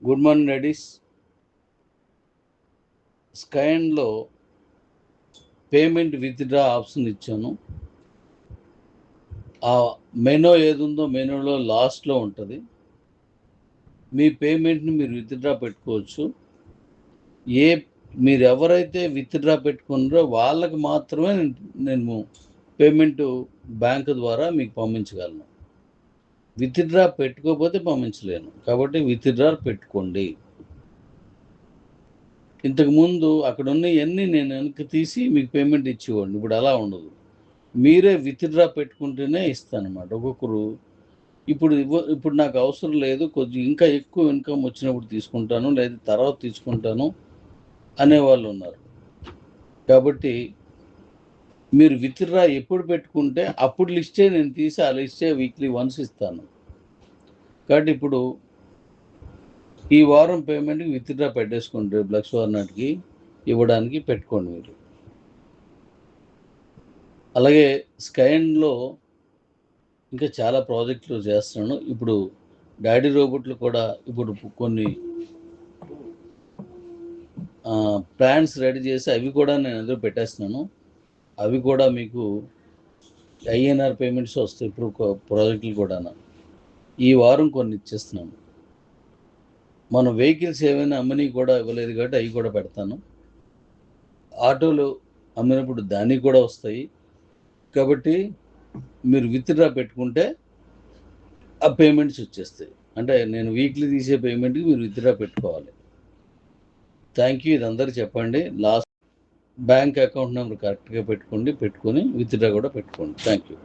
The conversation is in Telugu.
Good morning ladies. స్కైన్లో పేమెంట్ విత్డ్రా ఆప్షన్ ఇచ్చాను. ఆ మెనూ ఏది ఉందో మెనూలో లాస్ట్లో ఉంటుంది. మీ పేమెంట్ని మీరు విత్డ్రా పెట్టుకోవచ్చు. మీరు ఎవరైతే విత్డ్రా పెట్టుకున్నారో వాళ్ళకి మాత్రమే నేను పేమెంట్ బ్యాంకు ద్వారా మీకు పంపించగలను. విత్డ్రా పెట్టుకోకపోతే పంపించలేను. కాబట్టి విత్డ్రా పెట్టుకోండి. ఇంతకుముందు అక్కడ ఉన్నవన్నీ నేను వెనక్కి తీసి మీకు పేమెంట్ ఇచ్చేవాడిని. ఇప్పుడు అలా ఉండదు. మీరే విత్డ్రా పెట్టుకుంటేనే ఇస్తానన్నమాట. ఒక్కొక్కరు ఇప్పుడు నాకు అవసరం లేదు, కొద్దిగా ఇంకా ఎక్కువ ఇన్కమ్ వచ్చినప్పుడు తీసుకుంటాను, లేదా తర్వాత తీసుకుంటాను అనేవాళ్ళు ఉన్నారు. కాబట్టి మీరు విత్డ్రా ఎప్పుడు పెట్టుకుంటే అప్పుడు లిస్టే నేను తీసి ఆ లిస్టే వీక్లీ వన్స్ ఇస్తాను. కాబట్టి ఇప్పుడు ఈ వారం పేమెంట్కి విత్డ్రా పెట్టేసుకోండి. రేపు లక్షవారం నాటికి ఇవ్వడానికి పెట్టుకోండి మీరు. అలాగే స్కైన్లో ఇంకా చాలా ప్రాజెక్టులు చేస్తున్నాను. ఇప్పుడు డాడీ రోబోట్లు కూడా ఇప్పుడు కొన్ని ప్లాన్స్ రెడీ చేసి అవి కూడా నేను ఎదురు పెట్టేస్తున్నాను. అవి కూడా మీకు ఐఎన్ఆర్ పేమెంట్స్ వస్తాయి. ఇప్పుడు ప్రాజెక్టులు కూడా ఈ వారం కొన్ని ఇచ్చేస్తున్నాను. మన వెహికల్స్ ఏమైనా అమ్మని కూడా ఇవ్వలేదు కాబట్టి అవి కూడా పెడతాను. ఆటోలు అమ్మినప్పుడు దానికి కూడా వస్తాయి. కాబట్టి మీరు విత్డ్రా పెట్టుకుంటే ఆ పేమెంట్స్ వచ్చేస్తాయి. అంటే నేను వీక్లీ తీసే పేమెంట్కి మీరు విత్డ్రా పెట్టుకోవాలి. Thank you. ఇది అందరికీ చెప్పండి. లాస్ట్ బ్యాంక్ అకౌంట్ నెంబర్ కరెక్ట్గా పెట్టుకొని విత్డ్రా కూడా పెట్టుకోండి. Thank you.